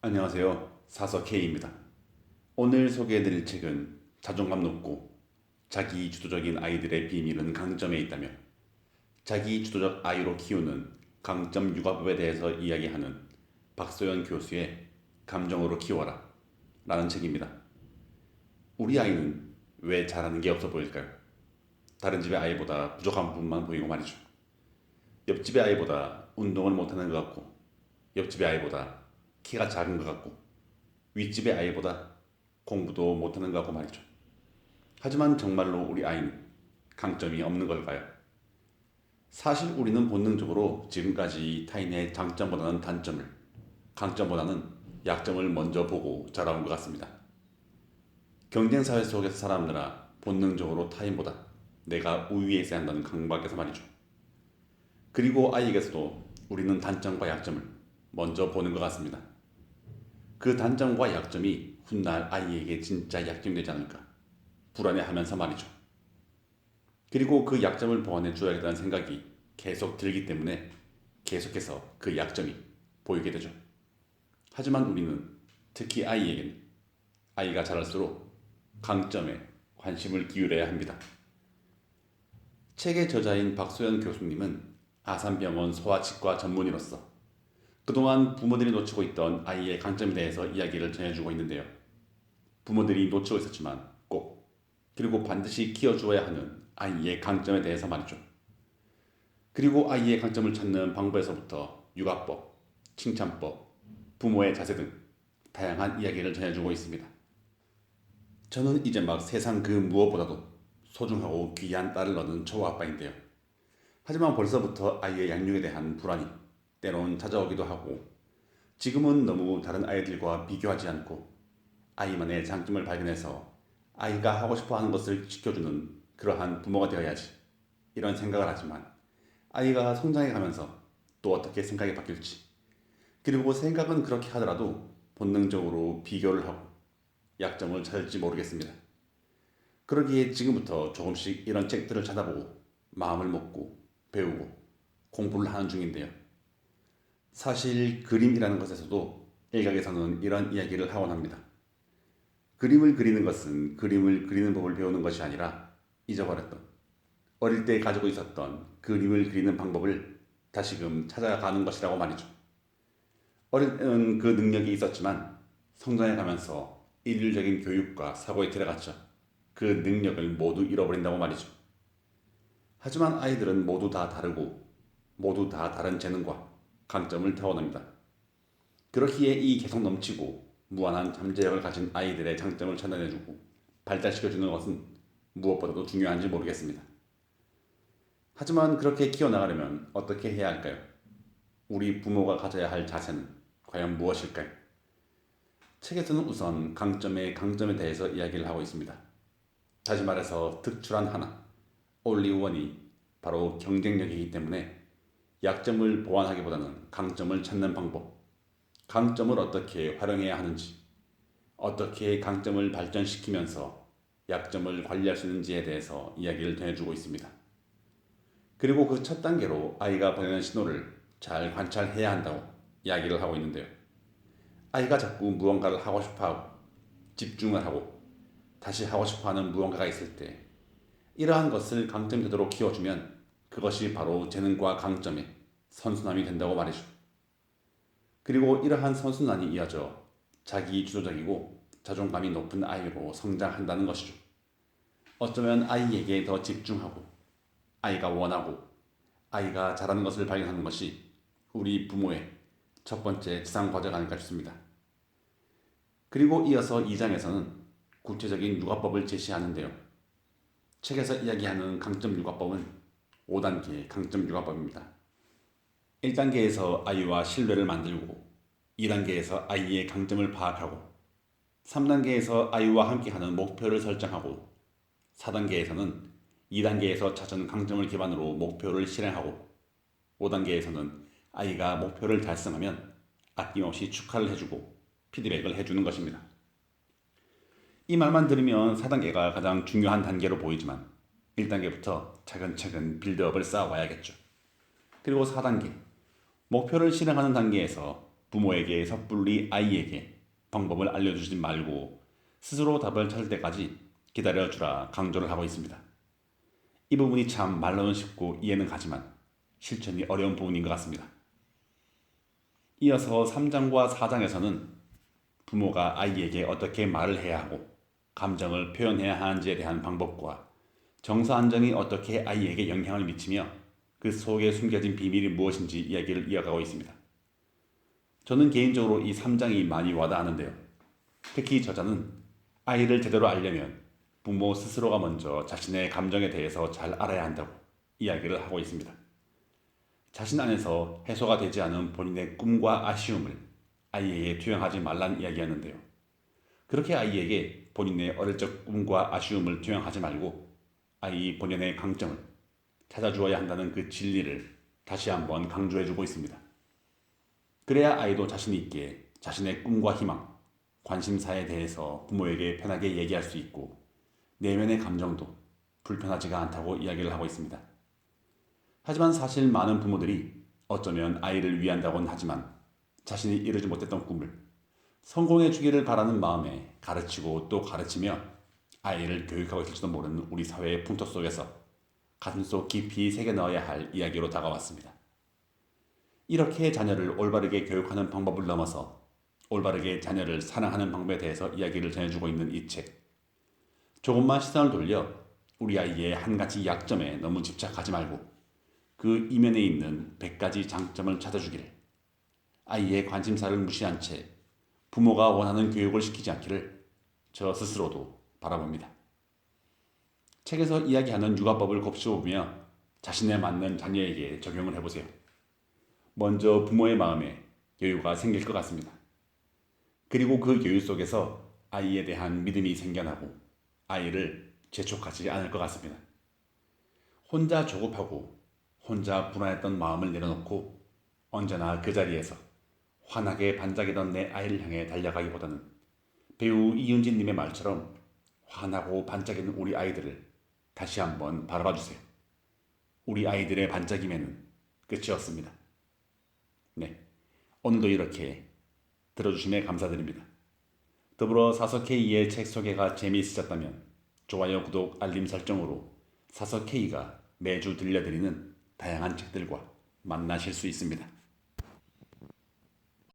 안녕하세요. 사서 K입니다. 오늘 소개해드릴 책은 자존감 높고 자기 주도적인 아이들의 비밀은 강점에 있다며 자기 주도적 아이로 키우는 강점 육아법에 대해서 이야기하는 박소연 교수의 감정으로 키워라 라는 책입니다. 우리 아이는 왜 잘하는 게 없어 보일까요? 다른 집의 아이보다 부족한 부분만 보이고 말이죠. 옆집의 아이보다 운동을 못하는 것 같고 옆집의 아이보다 키가 작은 것 같고 윗집의 아이보다 공부도 못하는 것 같고 말이죠. 하지만 정말로 우리 아이는 강점이 없는 걸까요? 사실 우리는 본능적으로 지금까지 타인의 장점보다는 단점을, 강점보다는 약점을 먼저 보고 자라온 것 같습니다. 경쟁사회 속에서 살아남느라 본능적으로 타인보다 내가 우위에 있어야 한다는 강박에서 말이죠. 그리고 아이에게서도 우리는 단점과 약점을 먼저 보는 것 같습니다. 그 단점과 약점이 훗날 아이에게 진짜 약점이 되지 않을까 불안해하면서 말이죠. 그리고 그 약점을 보완해 줘야겠다는 생각이 계속 들기 때문에 계속해서 그 약점이 보이게 되죠. 하지만 우리는 특히 아이에게는 아이가 자랄수록 강점에 관심을 기울여야 합니다. 책의 저자인 박소연 교수님은 아산병원 소아치과 전문의로서 그동안 부모들이 놓치고 있던 아이의 강점에 대해서 이야기를 전해주고 있는데요. 부모들이 놓치고 있었지만 꼭 그리고 반드시 키워주어야 하는 아이의 강점에 대해서 말이죠. 그리고 아이의 강점을 찾는 방법에서부터 육아법, 칭찬법, 부모의 자세 등 다양한 이야기를 전해주고 있습니다. 저는 이제 막 세상 그 무엇보다도 소중하고 귀한 딸을 얻은 초아빠인데요. 하지만 벌써부터 아이의 양육에 대한 불안이 때론 찾아오기도 하고 지금은 너무 다른 아이들과 비교하지 않고 아이만의 장점을 발견해서 아이가 하고 싶어 하는 것을 지켜주는 그러한 부모가 되어야지 이런 생각을 하지만 아이가 성장해 가면서 또 어떻게 생각이 바뀔지 그리고 생각은 그렇게 하더라도 본능적으로 비교를 하고 약점을 찾을지 모르겠습니다. 그러기에 지금부터 조금씩 이런 책들을 찾아보고 마음을 먹고 배우고 공부를 하는 중인데요. 사실 그림이라는 것에서도 일각에서는 이런 이야기를 하곤 합니다. 그림을 그리는 것은 그림을 그리는 법을 배우는 것이 아니라 잊어버렸던 어릴 때 가지고 있었던 그림을 그리는 방법을 다시금 찾아가는 것이라고 말이죠. 어릴 때는 그 능력이 있었지만 성장해 가면서 일률적인 교육과 사고에 들어갔죠. 그 능력을 모두 잃어버린다고 말이죠. 하지만 아이들은 모두 다 다르고 모두 다 다른 재능과 강점을 타고납니다. 그렇기에 이 개성 넘치고 무한한 잠재력을 가진 아이들의 장점을 찾아내주고 발달시켜주는 것은 무엇보다도 중요한지 모르겠습니다. 하지만 그렇게 키워나가려면 어떻게 해야 할까요? 우리 부모가 가져야 할 자세는 과연 무엇일까요? 책에서는 우선 강점의 강점에 대해서 이야기를 하고 있습니다. 다시 말해서 특출한 하나, 올리원이 바로 경쟁력이기 때문에 약점을 보완하기보다는 강점을 찾는 방법, 강점을 어떻게 활용해야 하는지, 어떻게 강점을 발전시키면서 약점을 관리할 수 있는지에 대해서 이야기를 전해주고 있습니다. 그리고 그 첫 단계로 아이가 보내는 신호를 잘 관찰해야 한다고 이야기를 하고 있는데요. 아이가 자꾸 무언가를 하고 싶어 하고 집중을 하고 다시 하고 싶어 하는 무언가가 있을 때 이러한 것을 강점이 되도록 키워주면 그것이 바로 재능과 강점의 선순환이 된다고 말이죠. 그리고 이러한 선순환이 이어져 자기 주도적이고 자존감이 높은 아이로 성장한다는 것이죠. 어쩌면 아이에게 더 집중하고 아이가 원하고 아이가 잘하는 것을 발견하는 것이 우리 부모의 첫 번째 지상 과제가 아닐까 싶습니다. 그리고 이어서 2장에서는 구체적인 육아법을 제시하는데요. 책에서 이야기하는 강점 육아법은 5단계 강점 육아법입니다. 1단계에서 아이와 신뢰를 만들고 2단계에서 아이의 강점을 파악하고 3단계에서 아이와 함께하는 목표를 설정하고 4단계에서는 2단계에서 찾은 강점을 기반으로 목표를 실행하고 5단계에서는 아이가 목표를 달성하면 아낌없이 축하를 해주고 피드백을 해주는 것입니다. 이 말만 들으면 4단계가 가장 중요한 단계로 보이지만 1단계부터 차근차근 빌드업을 쌓아와야겠죠. 그리고 4단계, 목표를 실행하는 단계에서 부모에게 섣불리 아이에게 방법을 알려주지 말고 스스로 답을 찾을 때까지 기다려주라 강조를 하고 있습니다. 이 부분이 참 말로는 쉽고 이해는 가지만 실천이 어려운 부분인 것 같습니다. 이어서 3장과 4장에서는 부모가 아이에게 어떻게 말을 해야 하고 감정을 표현해야 하는지에 대한 방법과 정서 안정이 어떻게 아이에게 영향을 미치며 그 속에 숨겨진 비밀이 무엇인지 이야기를 이어가고 있습니다. 저는 개인적으로 이 3장이 많이 와닿았는데요. 특히 저자는 아이를 제대로 알려면 부모 스스로가 먼저 자신의 감정에 대해서 잘 알아야 한다고 이야기를 하고 있습니다. 자신 안에서 해소가 되지 않은 본인의 꿈과 아쉬움을 아이에게 투영하지 말라는 이야기였는데요. 그렇게 아이에게 본인의 어릴 적 꿈과 아쉬움을 투영하지 말고 아이 본연의 강점을 찾아주어야 한다는 그 진리를 다시 한번 강조해주고 있습니다. 그래야 아이도 자신 있게 자신의 꿈과 희망, 관심사에 대해서 부모에게 편하게 얘기할 수 있고 내면의 감정도 불편하지가 않다고 이야기를 하고 있습니다. 하지만 사실 많은 부모들이 어쩌면 아이를 위한다고는 하지만 자신이 이루지 못했던 꿈을 성공해 주기를 바라는 마음에 가르치고 또 가르치며 아이를 교육하고 있을지도 모르는 우리 사회의 풍토 속에서 가슴속 깊이 새겨 넣어야 할 이야기로 다가왔습니다. 이렇게 자녀를 올바르게 교육하는 방법을 넘어서 올바르게 자녀를 사랑하는 방법에 대해서 이야기를 전해주고 있는 이 책. 조금만 시선을 돌려 우리 아이의 한 가지 약점에 너무 집착하지 말고 그 이면에 있는 100가지 장점을 찾아주기를, 아이의 관심사를 무시한 채 부모가 원하는 교육을 시키지 않기를 저 스스로도 바라봅니다. 책에서 이야기하는 육아법을 곱씹어보며 자신에 맞는 자녀에게 적용을 해보세요. 먼저 부모의 마음에 여유가 생길 것 같습니다. 그리고 그 여유 속에서 아이에 대한 믿음이 생겨나고 아이를 재촉하지 않을 것 같습니다. 혼자 조급하고 혼자 불안했던 마음을 내려놓고 언제나 그 자리에서 환하게 반짝이던 내 아이를 향해 달려가기보다는 배우 이윤진님의 말처럼 환하고 반짝이는 우리 아이들을 다시 한번 바라봐 주세요. 우리 아이들의 반짝임에는 끝이 없습니다. 네, 오늘도 이렇게 들어주심에 감사드립니다. 더불어 사서K의 책 소개가 재미있으셨다면 좋아요, 구독, 알림 설정으로 사서K가 매주 들려드리는 다양한 책들과 만나실 수 있습니다.